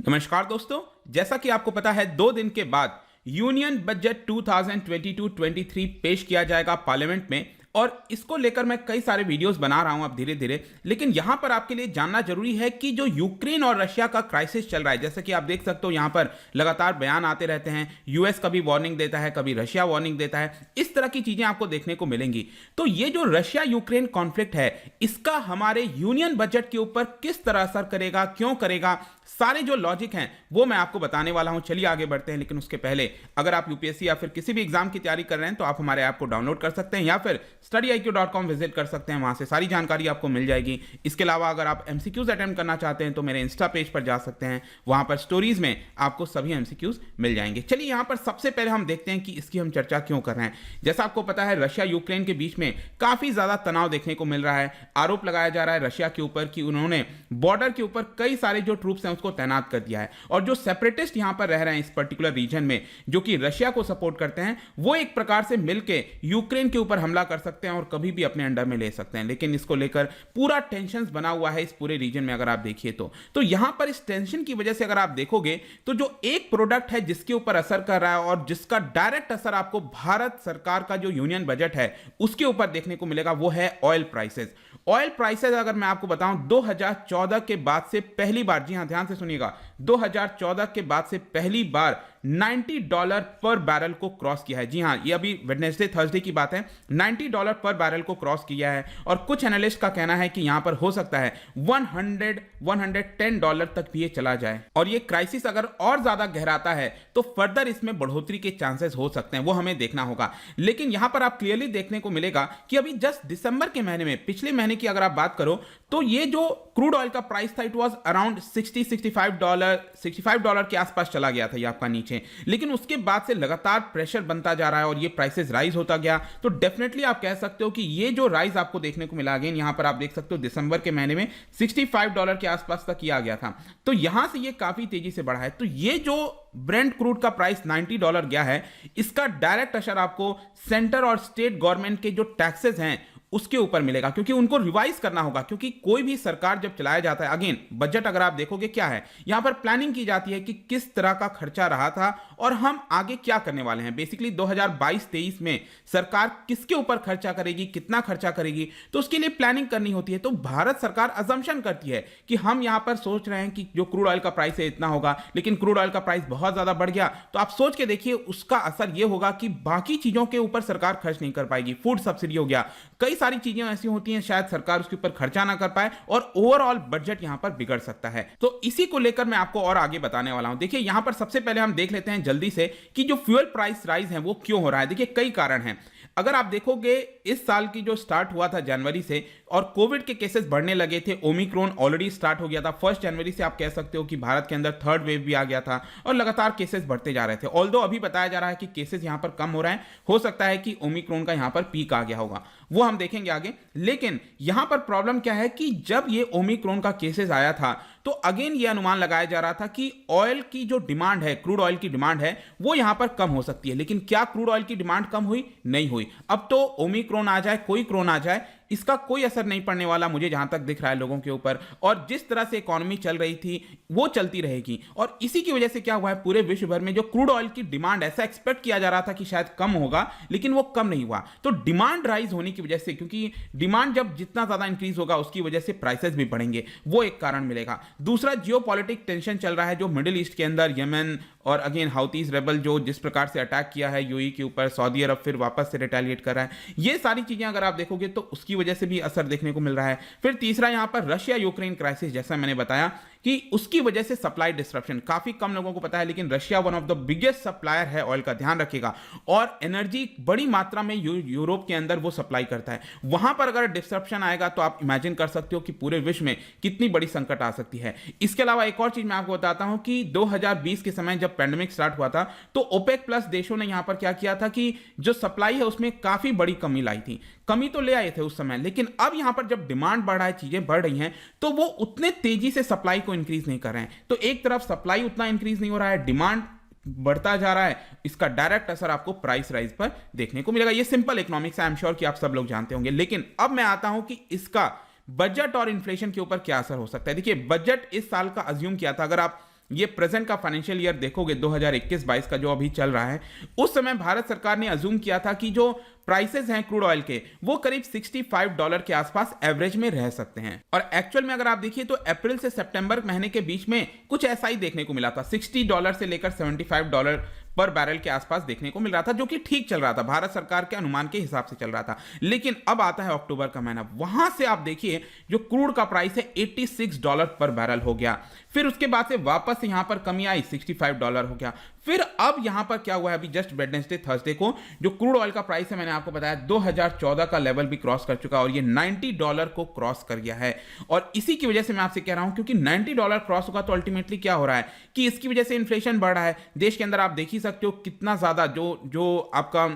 नमस्कार दोस्तों, जैसा कि आपको पता है 2 दिन के बाद यूनियन बजट 2022-23 पेश किया जाएगा पार्लियामेंट में और इसको लेकर मैं कई सारे वीडियोस बना रहा हूं अब धीरे धीरे। लेकिन यहां पर आपके लिए जानना जरूरी है कि जो यूक्रेन और रशिया का क्राइसिस चल रहा है, जैसे कि आप देख सकते हो यहां पर लगातार बयान आते रहते हैं। यूएस कभी वार्निंग देता है, कभी रशिया वार्निंग देता है, इस तरह की चीजें आपको देखने को मिलेंगी। तो ये जो रशिया यूक्रेन कॉन्फ्लिक्ट है, इसका हमारे यूनियन बजट के ऊपर किस तरह असर करेगा, क्यों करेगा, सारे जो लॉजिक हैं वो मैं आपको बताने वाला हूं। चलिए आगे बढ़ते हैं। लेकिन उसके पहले अगर आप यूपीएससी या फिर किसी भी एग्जाम की तैयारी कर रहे हैं तो आप हमारे ऐप को डाउनलोड कर सकते हैं या फिर studiiq.com विजिट कर सकते हैं, वहां से सारी जानकारी आपको मिल जाएगी। इसके अलावा अगर आप एमसीक्यूज अटेम्प्ट करना चाहते हैं तो मेरे इंस्टा पेज पर जा सकते हैं, वहां पर स्टोरीज में आपको सभी एमसीक्यूज मिल जाएंगे। चलिए यहां पर सबसे पहले हम देखते हैं कि इसकी हम चर्चा क्यों कर रहे हैं। जैसा आपको पता है रशिया यूक्रेन के बीच में काफी ज्यादा तनाव देखने को मिल रहा है। आरोप लगाया जा रहा है रशिया के ऊपर कि उन्होंने बॉर्डर के ऊपर कई सारे जो ट्रूप्स हैं उसको तैनात कर दिया है और जो सेपरेटिस्ट यहां पर रह रहे हैं इस पर्टिकुलर रीजन में, जो कि रशिया को सपोर्ट करते हैं, वो एक प्रकार से मिलके यूक्रेन के ऊपर हमला कर सकते हैं और कभी भी अपने अंडर में ले सकते हैं। लेकिन इसको लेकर पूरा टेंशन बना हुआ है इस पूरे रीजन में। अगर आप देखिए तो यहां पर इस टेंशन की वजह से अगर आप देखोगे तो जो एक प्रोडक्ट है जिसके ऊपर असर कर रहा है और जिसका डायरेक्ट असर आपको भारत सरकार का जो यूनियन बजट है उसके ऊपर देखने को मिलेगा, वो है ऑयल प्राइसेस। ऑयल प्राइसेस अगर मैं आपको बताऊं 2014 के बाद से पहली बार, जी हां ध्यान से सुनिएगा, 2014 के बाद से पहली बार $90 पर बैरल को क्रॉस किया है। जी हां, ये अभी वेडनेसडे थर्सडे की बात है। $90 पर बैरल को क्रॉस किया है और कुछ एनालिस्ट का कहना है कि यहां पर हो सकता है $110 तक भी ये चला जाए और ये क्राइसिस अगर और ज्यादा गहराता है तो फर्दर इसमें बढ़ोतरी के चांसेस हो सकते हैं, वो हमें देखना होगा। लेकिन यहां पर आप क्लियरली देखने को मिलेगा कि अभी जस्ट दिसंबर के महीने में, पिछले महीने की अगर आप बात करो तो ये जो क्रूड ऑयल का प्राइस था इट वाज अराउंड $65 के आसपास चला गया था ये आपका नीचे। लेकिन उसके बाद से लगातार प्रेशर बनता जा रहा है और ये प्राइसेस राइज होता गया। तो डेफिनेटली आप कह सकते हो कि ये जो राइज आपको देखने को मिला, अगेन यहां पर आप देख सकते हो दिसंबर के महीने में $65 के आसपास तक किया गया था। तो यहां से ये काफी तेजी से बढ़ा है। तो ये जो ब्रेंट क्रूड का प्राइस $90 गया है, इसका डायरेक्ट असर आपको सेंटर और स्टेट गवर्नमेंट के जो टैक्सेस हैं उसके ऊपर मिलेगा, क्योंकि उनको रिवाइज करना होगा। क्योंकि कोई भी सरकार जब चलाया जाता है, अगेन बजट अगर आप देखोगे क्या है, यहां पर प्लानिंग की जाती है कि किस तरह का खर्चा रहा था और हम आगे क्या करने वाले हैं। बेसिकली 2022-23 में सरकार किसके ऊपर खर्चा करेगी, कितना खर्चा करेगी, तो उसके लिए प्लानिंग करनी होती है। तो भारत सरकार अजम्पशन करती है कि हम यहां पर सोच रहे हैं कि जो क्रूड ऑयल का प्राइस है इतना होगा, लेकिन क्रूड ऑयल का प्राइस बहुत ज्यादा बढ़ गया। तो आप सोच के देखिए उसका असर यह होगा कि बाकी चीजों के ऊपर सरकार खर्च नहीं कर पाएगी। फूड सब्सिडी हो गया, कई सारी चीजें ऐसी होती हैं शायद सरकार उसके ऊपर खर्चा ना कर पाए और ओवरऑल बजट यहां पर बिगड़ सकता है। तो इसी को लेकर मैं आपको और आगे बताने वाला हूं। देखिए यहां पर सबसे पहले हम देख लेते हैं जल्दी से कि जो फ्यूल प्राइस राइज है वो क्यों हो रहा है। देखिए कई कारण हैं। अगर आप देखोगे इस साल की जो स्टार्ट हुआ था जनवरी से और कोविड के केसेस बढ़ने लगे थे, ओमिक्रॉन ऑलरेडी स्टार्ट हो गया था 1 जनवरी से। आप कह सकते हो कि भारत के अंदर थर्ड वेव भी आ गया था और लगातार केसेस बढ़ते जा रहे थे। ऑल्दो अभी बताया जा रहा है कि केसेस यहां पर कम हो रहे हैं, हो सकता है कि ओमिक्रॉन का यहां पर पीक आ गया होगा, वो हम देखेंगे आगे। लेकिन यहां पर प्रॉब्लम क्या है कि जब ये ओमिक्रॉन का केसेस आया था तो अगेन ये अनुमान लगाया जा रहा था कि ऑयल की जो डिमांड है, क्रूड ऑयल की डिमांड है, वो यहां पर कम हो सकती है। लेकिन क्या क्रूड ऑयल की डिमांड कम हुई? नहीं हुई। अब तो ओमिक्रॉन आ जाए, कोई क्रोन आ जाए, इसका कोई असर नहीं पड़ने वाला मुझे जहां तक दिख रहा है लोगों के ऊपर। और जिस तरह से इकोनॉमी चल रही थी वो चलती रहेगी। और इसी की वजह से क्या हुआ है, पूरे विश्व भर में जो क्रूड ऑयल की डिमांड, ऐसा एक्सपेक्ट किया जा रहा था कि शायद कम होगा, लेकिन वो कम नहीं हुआ। तो डिमांड राइज होने की वजह से, क्योंकि डिमांड जब जितना ज्यादा इंक्रीज होगा उसकी वजह से प्राइसेस भी बढ़ेंगे, वो एक कारण मिलेगा। दूसरा, जियोपॉलिटिक टेंशन चल रहा है जो मिडिल ईस्ट के अंदर, यमन और अगेन हाउतीज रेबल जो जिस प्रकार से अटैक किया है यूएई के ऊपर, सऊदी अरब फिर वापस से रिटेलिएट कर रहा है, ये सारी चीजें अगर आप देखोगे तो उसकी वजह से भी असर देखने को मिल रहा है। फिर तीसरा यहां पर रशिया यूक्रेन क्राइसिस, जैसा मैंने बताया कि उसकी वजह से सप्लाई डिस्ट्रप्शन, काफी कम लोगों को पता है लेकिन Russia one of the biggest supplier है ऑयल का, ध्यान रखिएगा। और एनर्जी बड़ी मात्रा में यूरोप के अंदर वो सप्लाई करता है। वहां पर अगर डिस्ट्रप्शन आएगा तो आप इमेजिन कर सकते हो कि पूरे विश्व में कितनी बड़ी संकट आ सकती है। इसके अलावा एक और चीज मैं आपको बताता हूं कि 2020 के समय जब पैंडेमिक स्टार्ट हुआ था तो ओपेक प्लस देशों ने यहां पर क्या किया था कि जो सप्लाई है उसमें काफी बड़ी कमी लाई थी। कमी तो ले आए थे उस समय, लेकिन अब यहां पर जब डिमांड बढ़ रहा है, चीजें बढ़ रही हैं, तो वो उतने तेजी से सप्लाई को इंक्रीज नहीं कर रहे हैं। तो एक तरफ सप्लाई उतना इंक्रीज नहीं हो रहा है, डिमांड बढ़ता जा रहा है, इसका डायरेक्ट असर आपको प्राइस राइज पर देखने को मिलेगा। ये सिंपल इकोनॉमिक्स है, आई एम श्योर कि आप सब लोग जानते होंगे। लेकिन अब मैं आता हूं कि इसका बजट और इन्फ्लेशन के ऊपर क्या असर हो सकता है। देखिए बजट इस साल का अज्यूम किया था, अगर आप ये प्रेजेंट का फाइनेंशियल ईयर देखोगे 2021-22 का जो अभी चल रहा है, उस समय भारत सरकार ने अज्यूम किया था कि जो प्राइसेस हैं क्रूड ऑयल के वो करीब $65 के आसपास एवरेज में रह सकते हैं। और एक्चुअल में अगर आप देखिए तो अप्रैल से सितंबर महीने के बीच में कुछ ऐसा ही देखने को मिला था, $60 से लेकर $75 पर बैरल के आसपास देखने को मिल रहा था, जो कि ठीक चल रहा था, भारत सरकार के अनुमान के हिसाब से चल रहा था। लेकिन अब आता है अक्टूबर का महीना, वहां से आप देखिए जो क्रूड का प्राइस है $86 पर बैरल हो गया। फिर उसके बाद से वापस यहां पर कमी आई, $65 हो गया। फिर अब यहां पर क्या हुआ है, अभी जस्ट वेडनेसडे थर्सडे को जो क्रूड ऑयल का प्राइस है मैंने आपको बताया 2014 का लेवल भी क्रॉस कर चुका और ये $90 को क्रॉस कर गया है। और इसी की वजह से मैं आपसे कह रहा हूं, क्योंकि $90 क्रॉस होगा तो अल्टीमेटली क्या हो रहा है कि इसकी वजह से इन्फ्लेशन बढ़ रहा है देश के अंदर। आप देख ही सकते हो कितना ज्यादा जो आपका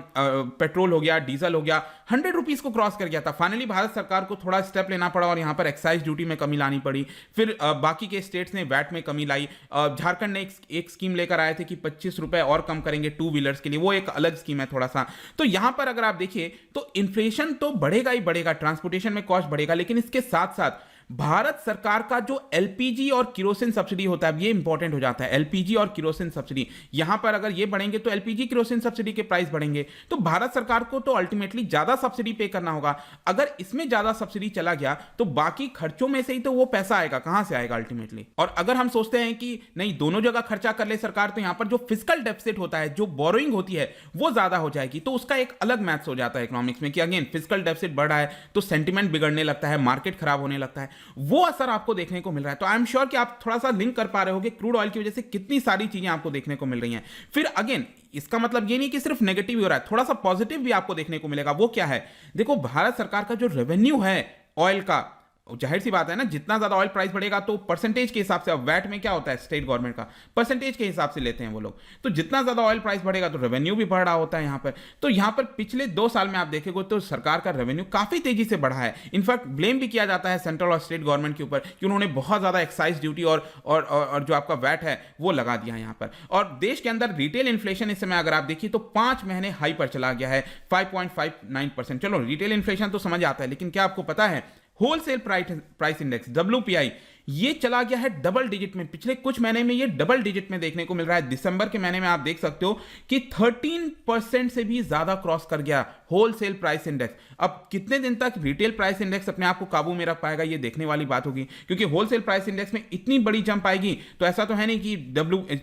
पेट्रोल हो गया, डीजल हो गया, ₹100 को क्रॉस कर गया था। फाइनली भारत सरकार को थोड़ा स्टेप लेना पड़ा और यहां पर एक्साइज ड्यूटी में कमी लानी पड़ी। फिर बाकी के स्टेट्स ने वैट में कमी लाई। झारखंड ने एक स्कीम लेकर आए थे कि ₹25 और कम करेंगे टू व्हीलर्स के लिए, वो एक अलग स्कीम है थोड़ा सा। तो यहां पर अगर आप देखिए तो इन्फ्लेशन तो बढ़ेगा ही बढ़ेगा, ट्रांसपोर्टेशन में कॉस्ट बढ़ेगा, लेकिन इसके साथ साथ भारत सरकार का जो एलपीजी और किरोसिन सब्सिडी होता है, ये इंपॉर्टेंट हो जाता है। एलपीजी और किरोसिन सब्सिडी यहां पर अगर ये बढ़ेंगे तो एलपीजी किरोसिन सब्सिडी के प्राइस बढ़ेंगे, तो भारत सरकार को तो अल्टीमेटली ज्यादा सब्सिडी पे करना होगा। अगर इसमें ज्यादा सब्सिडी चला गया तो बाकी खर्चों में से ही तो वो पैसा आएगा, कहां से आएगा अल्टीमेटली। और अगर हम सोचते हैं कि नहीं दोनों जगह खर्चा कर ले सरकार, तो यहां पर जो फिस्कल डेफिसिट होता है, जो बोरोइंग होती है, वो ज्यादा हो जाएगी। तो उसका एक अलग मैथ्स हो जाता है इकोनॉमिक्स में कि अगेन फिस्कल डेफिसिट बढ़ रहा है तो सेंटिमेंट बिगड़ने लगता है, मार्केट खराब होने लगता है, वो असर आपको देखने को मिल रहा है। तो आई एम श्योर कि आप थोड़ा सा लिंक कर पा रहे होगे क्रूड ऑयल की वजह से कितनी सारी चीजें आपको देखने को मिल रही हैं। फिर अगेन इसका मतलब ये नहीं कि सिर्फ नेगेटिव ही हो रहा है, थोड़ा सा पॉजिटिव भी आपको देखने को मिलेगा। वो क्या है, देखो भारत सरकार का जो रेवेन्यू है ऑयल का, जाहिर सी बात है ना, जितना ज्यादा ऑयल प्राइस बढ़ेगा तो परसेंटेज के हिसाब से, अब वैट में क्या होता है स्टेट गवर्नमेंट का परसेंटेज के हिसाब से लेते हैं वो लोग, तो जितना ज्यादा ऑयल प्राइस बढ़ेगा तो रेवेन्यू भी बढ़ रहा होता है यहाँ पर। तो यहाँ पर पिछले 2 साल में आप देखेंगे तो सरकार का रेवेन्यू काफी तेजी से बढ़ा है। इनफैक्ट ब्लेम भी किया जाता है सेंट्रल और स्टेट गवर्नमेंट के ऊपर कि उन्होंने बहुत ज्यादा एक्साइज ड्यूटी और जो आपका वैट है वो लगा दिया यहाँ पर। और देश के अंदर रिटेल इन्फ्लेशन इस समय अगर आप देखिए तो 5 महीने हाई पर चला गया है, 5.59%। चलो रिटेल इन्फ्लेशन तो समझ आता है, लेकिन क्या आपको पता है होलसेल प्राइस इंडेक्स WPI ये चला गया है डबल डिजिट में। पिछले कुछ महीने में ये डबल डिजिट में देखने को मिल रहा है। दिसंबर के महीने में आप देख सकते हो कि 13% से भी ज्यादा क्रॉस कर गया होलसेल प्राइस इंडेक्स। अब कितने दिन तक रिटेल प्राइस इंडेक्स अपने आप को काबू में रख पाएगा, ये देखने वाली बात होगी, क्योंकि होलसेल प्राइस इंडेक्स में इतनी बड़ी जंप आएगी तो ऐसा तो है नहीं कि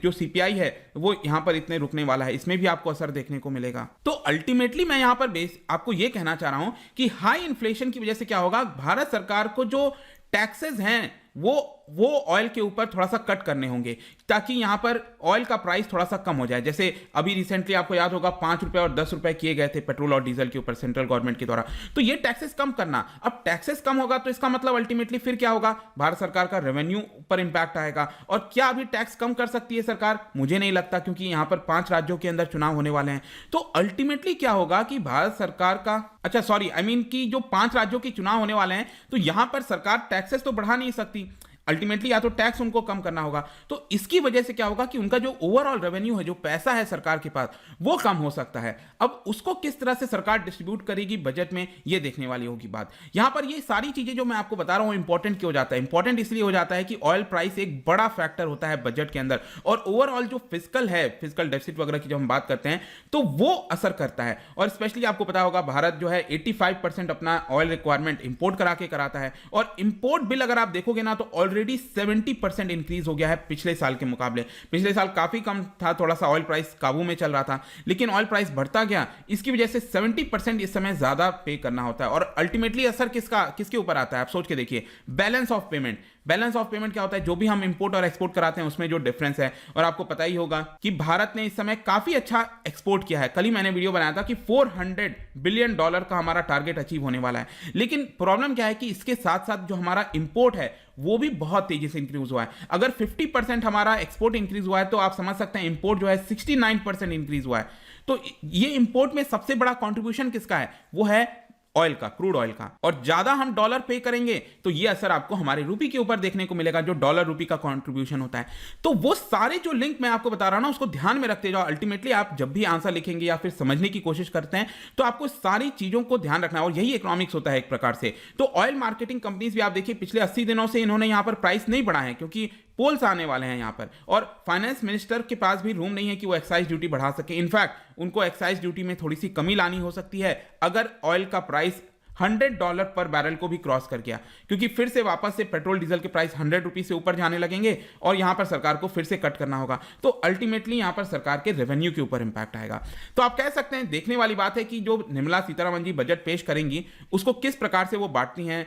जो CPI है वो यहां पर इतने रुकने वाला है, इसमें भी आपको असर देखने को मिलेगा। तो अल्टीमेटली मैं यहां पर आपको यह कहना चाह रहा हूं कि हाई इन्फ्लेशन की वजह से क्या होगा, भारत सरकार को जो टैक्सेस हैं वो ऑयल के ऊपर थोड़ा सा कट करने होंगे ताकि यहां पर ऑयल का प्राइस थोड़ा सा कम हो जाए। जैसे अभी रिसेंटली आपको याद होगा ₹5 और ₹10 किए गए थे पेट्रोल और डीजल के ऊपर सेंट्रल गवर्नमेंट के द्वारा, तो ये टैक्सेस कम करना। अब टैक्सेस कम होगा तो इसका मतलब अल्टीमेटली फिर क्या होगा, भारत सरकार का रेवेन्यू पर इंपैक्ट आएगा। और क्या अभी टैक्स कम कर सकती है सरकार, मुझे नहीं लगता, क्योंकि यहां पर 5 राज्यों के अंदर चुनाव होने वाले हैं। तो अल्टीमेटली क्या होगा कि भारत सरकार का कि जो 5 राज्यों के चुनाव होने वाले हैं तो यहां पर सरकार टैक्सेस तो बढ़ा नहीं सकती, अल्टीमेटली या तो टैक्स उनको कम करना होगा। तो इसकी वजह से क्या होगा कि उनका जो ओवरऑल रेवेन्यू है, जो पैसा है सरकार के पास, वो कम हो सकता है। अब उसको किस तरह से सरकार डिस्ट्रीब्यूट करेगी बजट में, ये देखने वाली होगी बात। यहां पर ये सारी चीजें जो मैं आपको बता रहा हूं इंपॉर्टेंट क्यों हो जाता है, इंपॉर्टेंट इसलिए हो जाता है कि ऑयल प्राइस एक बड़ा फैक्टर होता है बजट के अंदर, और ओवरऑल जो फिस्कल डेफिसिट वगैरह की जब हम बात करते हैं तो वो असर करता है। और स्पेशली आपको पता होगा भारत जो है 85% अपना ऑयल रिक्वायरमेंट इंपोर्ट करा के कराता है, और इंपोर्ट बिल अगर आप देखोगे ना तो ऑलरेडी 70% इंक्रीज हो गया है पिछले साल के मुकाबले। पिछले साल काफी कम था, थोड़ा सा ऑयल प्राइस काबू में चल रहा था, लेकिन ऑयल प्राइस बढ़ता गया, इसकी वजह से 70% इस समय ज्यादा पे करना होता है। और अल्टीमेटली असर किसके ऊपर आता है, आप सोच के देखिए, balance of payment. Balance of payment क्या होता है, जो भी हम इंपोर्ट और एक्सपोर्ट कराते हैं उसमें जो डिफरेंस है। और आपको पता ही होगा कि भारत ने इस समय काफी अच्छा एक्सपोर्ट किया है। कल ही मैंने वीडियो बनाया था कि $400 बिलियन का हमारा टारगेट अचीव होने वाला है। लेकिन प्रॉब्लम क्या है कि इसके साथ साथ जो हमारा इंपोर्ट है वो भी बहुत तेजी से इंक्रीज हुआ है। अगर 50% हमारा एक्सपोर्ट इंक्रीज हुआ है तो आप समझ सकते हैं इंपोर्ट जो है 69% इंक्रीज हुआ है। तो ये इंपोर्ट में सबसे बड़ा कंट्रीब्यूशन किसका है, वो है ऑयल का, क्रूड ऑयल का। और ज्यादा हम डॉलर पे करेंगे तो ये असर आपको हमारे रूपी के ऊपर देखने को मिलेगा, जो डॉलर रूपी का कंट्रीब्यूशन होता है। तो वो सारे जो लिंक मैं आपको बता रहा हूं ना, उसको ध्यान में रखते जाओ। अल्टीमेटली आप जब भी आंसर लिखेंगे या फिर समझने की कोशिश करते हैं तो आपको सारी चीजों को ध्यान रखना है, और यही इकोनॉमिक्स होता है एक प्रकार से। तो ऑयल मार्केटिंग कंपनीज भी आप देखिए पिछले 80 दिनों से इन्होंने यहां पर प्राइस नहीं बढ़ाए हैं, क्योंकि पोल्स आने वाले हैं यहाँ पर, और फाइनेंस मिनिस्टर के पास भी रूम नहीं है कि वो एक्साइज ड्यूटी बढ़ा सके। इनफैक्ट उनको एक्साइज ड्यूटी में थोड़ी सी कमी लानी हो सकती है अगर ऑयल का प्राइस $100 पर बैरल को भी क्रॉस कर गया, क्योंकि फिर से वापस से पेट्रोल डीजल के प्राइस ₹100 से ऊपर जाने लगेंगे और यहां पर सरकार को फिर से कट करना होगा। तो अल्टीमेटली यहां पर सरकार के रेवेन्यू के ऊपर इंपैक्ट आएगा। तो आप कह सकते हैं देखने वाली बात है कि जो निर्मला सीतारमण जी बजट पेश करेंगी उसको किस प्रकार से वो बांटती हैं,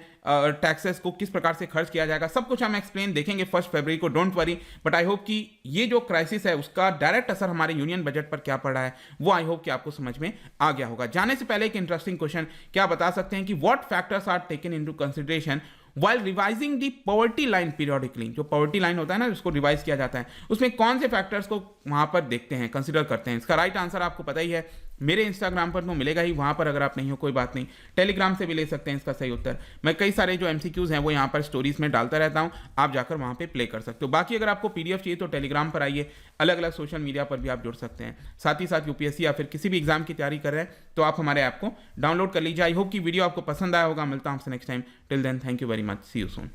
टैक्सेस को किस प्रकार से खर्च किया जाएगा, सब कुछ हम एक्सप्लेन देखेंगे 1 फरवरी को। Don't worry, but I hope कि ये जो क्राइसिस है उसका डायरेक्ट असर हमारे यूनियन बजट पर क्या पड़ा है वो आई होप कि आपको समझ में आ गया होगा। जाने से पहले एक इंटरेस्टिंग क्वेश्चन, क्या बता सकते हैं कि what factors are taken into consideration while revising the poverty line periodically? जो poverty line होता है ना जिसको रिवाइज किया जाता है, उसमें कौन से फैक्टर्स को वहां पर देखते हैं, कंसिडर करते हैं? इसका राइट आंसर आपको पता ही है, मेरे इंस्टाग्राम पर तो मिलेगा ही, वहां पर अगर आप नहीं हो कोई बात नहीं, टेलीग्राम से भी ले सकते हैं इसका सही उत्तर। मैं कई सारे जो एमसीक्यूज हैं वो यहाँ पर स्टोरीज में डालता रहता हूँ, आप जाकर वहां पे प्ले कर सकते हो। बाकी अगर आपको पीडीएफ चाहिए तो टेलीग्राम पर आइए, अलग अलग सोशल मीडिया पर भी आप जुड़ सकते हैं। साथ ही साथ यूपीएससी या फिर किसी भी एग्जाम की तैयारी कर रहे हैं तो आप हमारे ऐप को डाउनलोड कर लीजिए। आई होप कि वीडियो आपको पसंद आया होगा। मिलता हूँ आपसे next time. Till then, thank you very much, see you soon.